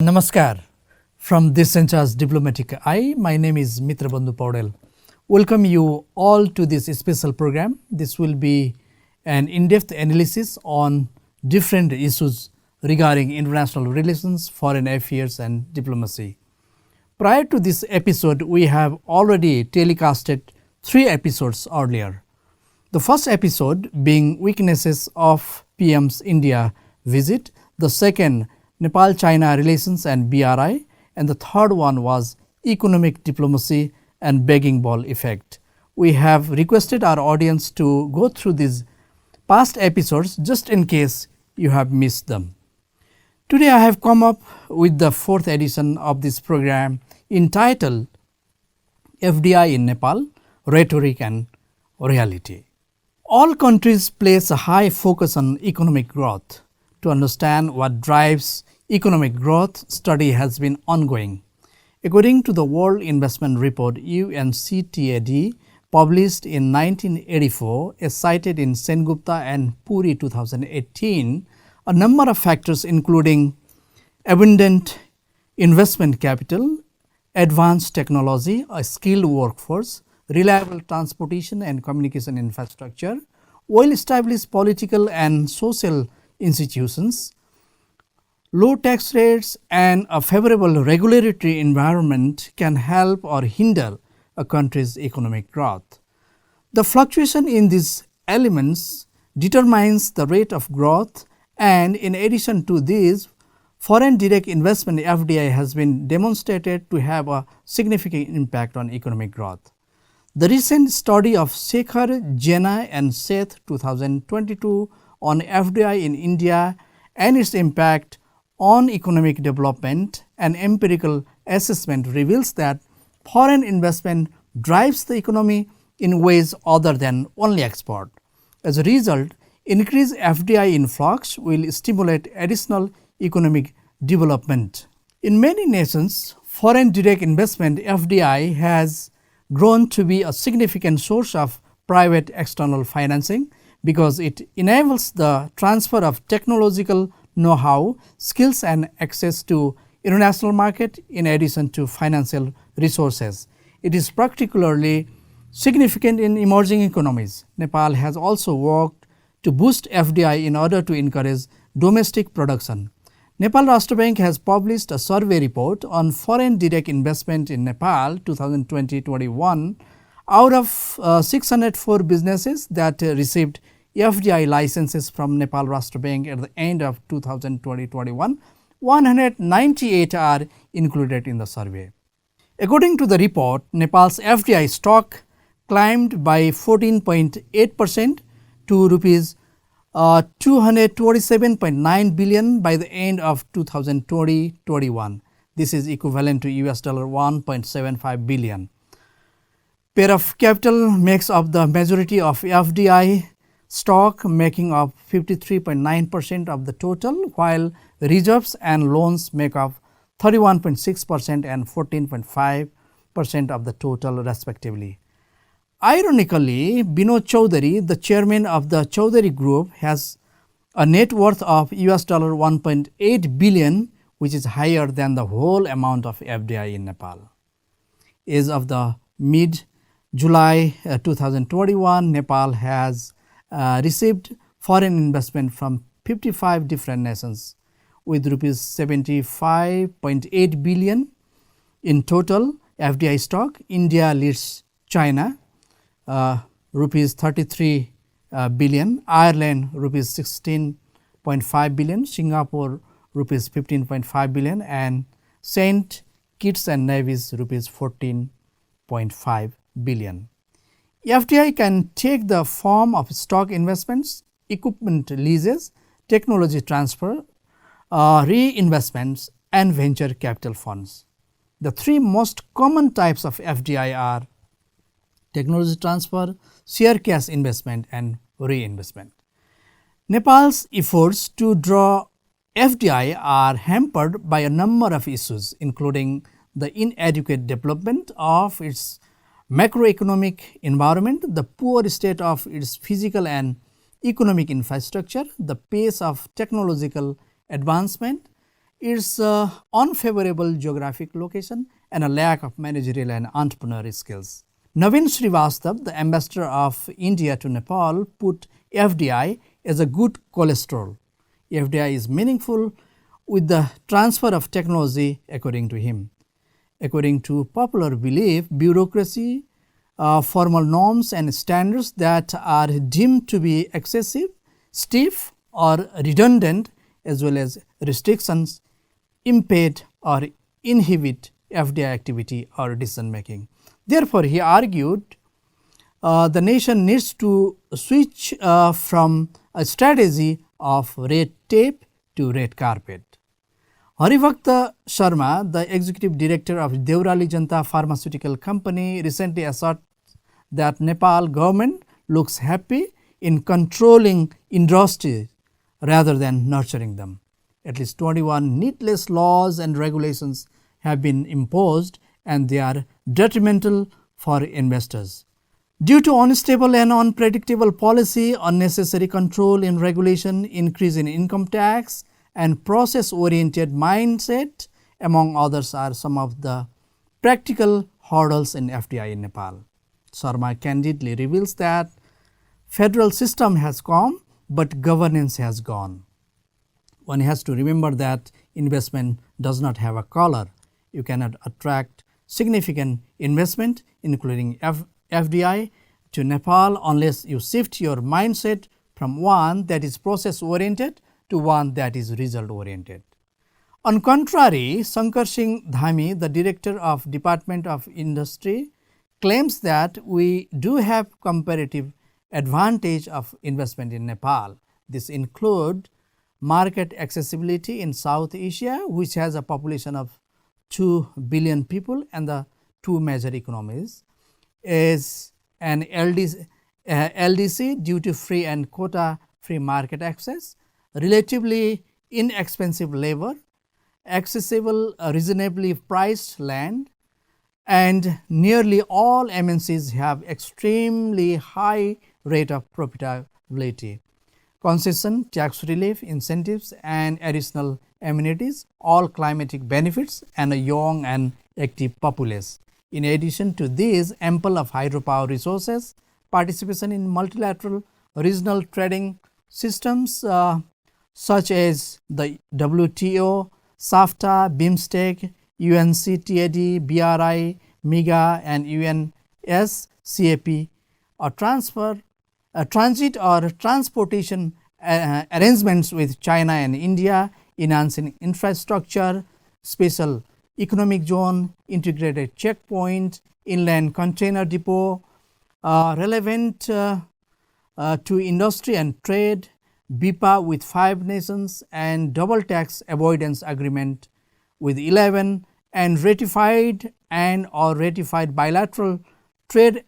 Namaskar from Dessanchar's Diplomatic Eye. My name is Mitra Bandhu Poudel. Welcome you all to this special program. This will be an in-depth analysis on different issues regarding international relations, foreign affairs and diplomacy. Prior to this episode, we have already telecasted 3 episodes earlier. The first episode being weaknesses of PM's India visit, the second Nepal-China relations and BRI, and the third one was economic diplomacy and begging bowl effect. We have requested our audience to go through these past episodes just in case you have missed them. Today I have come up with the 4th edition of this program entitled FDI in Nepal, Rhetoric and Reality. All countries place a high focus on economic growth. To understand what drives economic growth, study has been ongoing. According to the World Investment Report UNCTAD published in 1984 as cited in Sengupta and Puri 2018, a number of factors including abundant investment capital, advanced technology, a skilled workforce, reliable transportation and communication infrastructure, well-established political and social institutions, low tax rates and a favorable regulatory environment can help or hinder a country's economic growth. The fluctuation in these elements determines the rate of growth, and in addition to these, foreign direct investment FDI has been demonstrated to have a significant impact on economic growth. The recent study of Shekhar, Jena and Seth 2022 on FDI in India and its impact on economic development and empirical assessment reveals that foreign investment drives the economy in ways other than only export. As a result, increased FDI influx will stimulate additional economic development. In many nations, foreign direct investment FDI has grown to be a significant source of private external financing because it enables the transfer of technological know-how, skills and access to international market in addition to financial resources. It is particularly significant in emerging economies. Nepal has also worked to boost FDI in order to encourage domestic production. Nepal Rashtra Bank has published a survey report on foreign direct investment in Nepal 2020-21. Out of 604 businesses that received FDI licenses from Nepal Rashtra Bank at the end of 2020-21, 198 are included in the survey. According to the report, Nepal's FDI stock climbed by 14.8% to rupees 227.9 billion by the end of 2020-21. This is equivalent to US dollar 1.75 billion. Pair of capital makes up the majority of FDI stock, making up 53.9% of the total, while reserves and loans make up 31.6% and 14.5% of the total respectively. Ironically, Binod Chaudhary, the chairman of the Chaudhary Group, has a net worth of US dollar 1.8 billion, which is higher than the whole amount of FDI in Nepal. As of the mid-July 2021, Nepal has received foreign investment from 55 different nations with rupees 75.8 billion in total FDI stock. India leads China, rupees 33 billion, Ireland rupees 16.5 billion, Singapore rupees 15.5 billion and Saint Kitts and Nevis rupees 14.5 billion. FDI can take the form of stock investments, equipment leases, technology transfer, reinvestments and venture capital funds. The 3 most common types of FDI are technology transfer, share cash investment and reinvestment. Nepal's efforts to draw FDI are hampered by a number of issues, including the inadequate development of its macroeconomic environment, the poor state of its physical and economic infrastructure, the pace of technological advancement, its unfavorable geographic location and a lack of managerial and entrepreneurial skills. Navin Srivastav, the ambassador of India to Nepal, put FDI as a good cholesterol. FDI is meaningful with the transfer of technology, according to him. According to popular belief, bureaucracy, formal norms and standards that are deemed to be excessive, stiff or redundant, as well as restrictions impede or inhibit FDI activity or decision making. Therefore, he argued the nation needs to switch from a strategy of red tape to red carpet. Haribhakta Sharma, the executive director of Deurali Janta Pharmaceutical Company, recently asserted that Nepal government looks happy in controlling industries rather than nurturing them. At least 21 needless laws and regulations have been imposed, and they are detrimental for investors. Due to unstable and unpredictable policy, unnecessary control in regulation, increase in income tax, and process-oriented mindset, among others, are some of the practical hurdles in FDI in Nepal. Sharma candidly reveals that federal system has come, but governance has gone. One has to remember that investment does not have a color. You cannot attract significant investment, including FDI, to Nepal unless you shift your mindset from one that is process-oriented to one that is result-oriented. On contrary, Shankar Singh Dhami, the director of Department of Industry, claims that we do have comparative advantage of investment in Nepal. This includes market accessibility in South Asia, which has a population of 2 billion people and the two major economies, is an LDC, duty-free and quota-free market access, relatively inexpensive labor, accessible, reasonably priced land, and nearly all MNCs have extremely high rate of profitability. Concession, tax relief, incentives, and additional amenities, all climatic benefits, and a young and active populace. In addition to these, ample of hydropower resources, participation in multilateral regional trading systems such as the WTO, SAFTA, BIMSTEC, UNCTAD, BRI, MIGA, and UNSCAP, or transit or transportation arrangements with China and India, enhancing infrastructure, special economic zone, integrated checkpoint, inland container depot, relevant to industry and trade, BIPA with 5 nations, and double tax avoidance agreement with 11, and ratified bilateral trade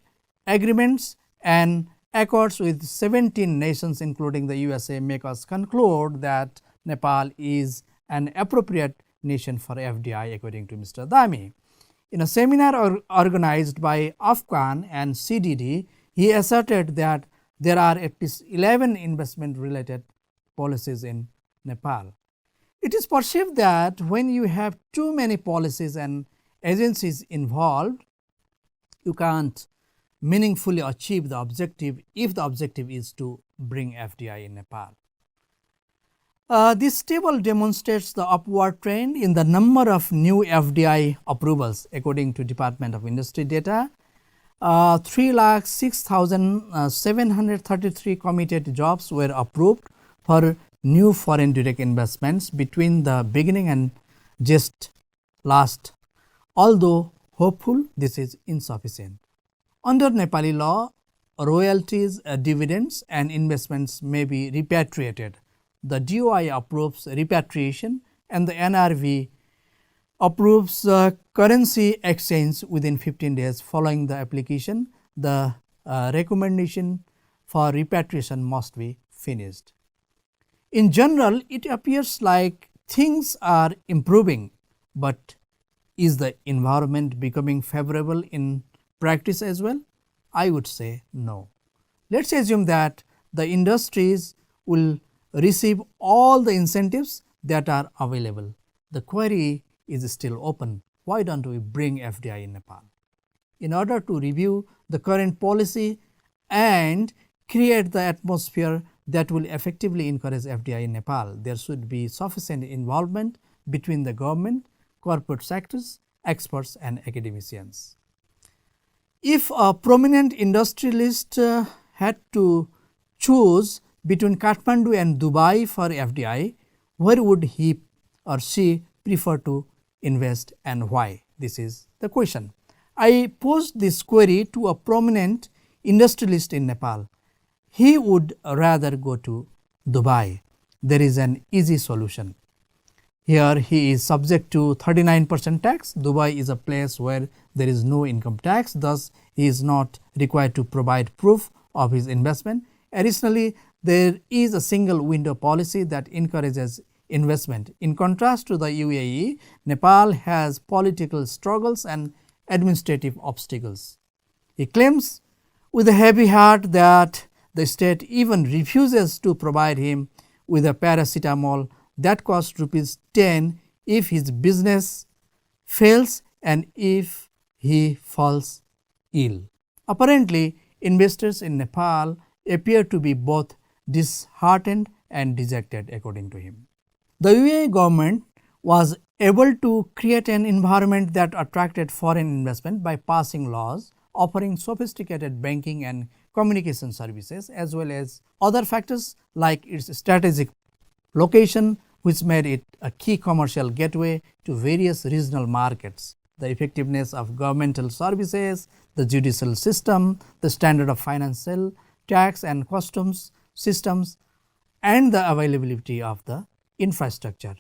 agreements and accords with 17 nations, including the USA, make us conclude that Nepal is an appropriate nation for FDI, according to Mr. Dhami. In a seminar organized by Afghan and CDD, he asserted that there are at least 11 investment-related policies in Nepal. It is perceived that when you have too many policies and agencies involved, you can't meaningfully achieve the objective if the objective is to bring FDI in Nepal. This table demonstrates the upward trend in the number of new FDI approvals. According to Department of Industry data, 306,733 committed jobs were approved for new foreign direct investments between the beginning and just last. Although hopeful, this is insufficient. Under Nepali law, royalties, dividends, and investments may be repatriated. The DOI approves repatriation, and the NRV approves currency exchange within 15 days following the application. The recommendation for repatriation must be finished. In general, it appears like things are improving, but is the environment becoming favorable in practice as well? I would say no. Let's assume that the industries will receive all the incentives that are available. the query is still open. Why don't we bring FDI in Nepal? In order to review the current policy and create the atmosphere that will effectively encourage FDI in Nepal, there should be sufficient involvement between the government, corporate sectors, experts and academicians. If a prominent industrialist had to choose between Kathmandu and Dubai for FDI, where would he or she prefer to invest and why? This is the question. I posed this query to a prominent industrialist in Nepal. He would rather go to Dubai. There is an easy solution. Here he is subject to 39% tax. Dubai is a place where there is no income tax, thus he is not required to provide proof of his investment. Additionally, there is a single window policy that encourages investment. In contrast to the UAE, Nepal has political struggles and administrative obstacles. He claims with a heavy heart that the state even refuses to provide him with a paracetamol that costs ₹10 if his business fails and if he falls ill. Apparently, investors in Nepal appear to be both disheartened and dejected, according to him. The UAE government was able to create an environment that attracted foreign investment by passing laws offering sophisticated banking and communication services, as well as other factors like its strategic location, which made it a key commercial gateway to various regional markets. The effectiveness of governmental services, the judicial system, the standard of financial, tax and customs systems, and the availability of the infrastructure.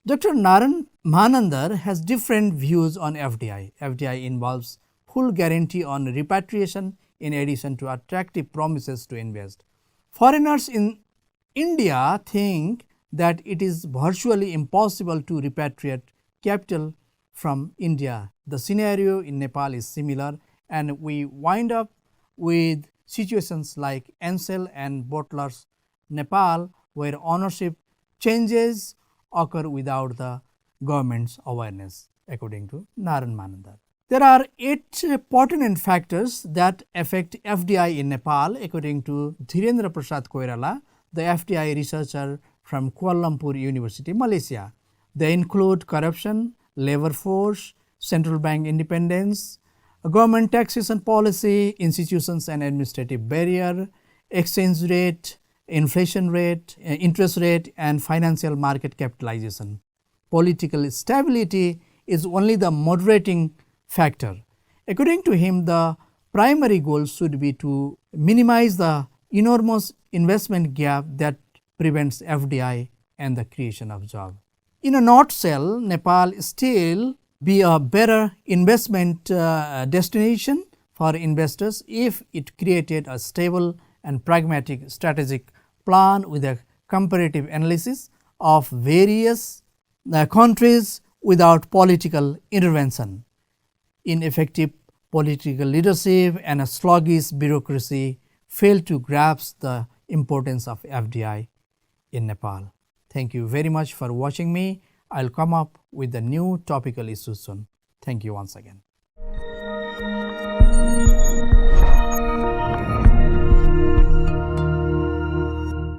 Dr. Naran Mahanandar has different views on FDI. FDI involves full guarantee on repatriation in addition to attractive promises to invest. Foreigners in India think that it is virtually impossible to repatriate capital from India. The scenario in Nepal is similar, and we wind up with situations like Ansel and Butler's Nepal, where ownership changes occur without the government's awareness, according to Naran Mahanandar. There are 8 pertinent factors that affect FDI in Nepal, according to Dhirendra Prasad Koirala, the FDI researcher from Kuala Lumpur University, Malaysia. They include corruption, labor force, central bank independence, government taxation policy, institutions and administrative barrier, exchange rate, inflation rate, interest rate and financial market capitalization. Political stability is only the moderating factor. According to him, the primary goal should be to minimize the enormous investment gap that prevents FDI and the creation of jobs. In a nutshell, Nepal still be a better investment destination for investors if it created a stable and pragmatic strategic plan with a comparative analysis of various countries without political intervention. Ineffective political leadership and a sluggish bureaucracy fail to grasp the importance of FDI in Nepal. Thank you very much for watching me. I'll come up with the new topical issues soon. Thank you once again.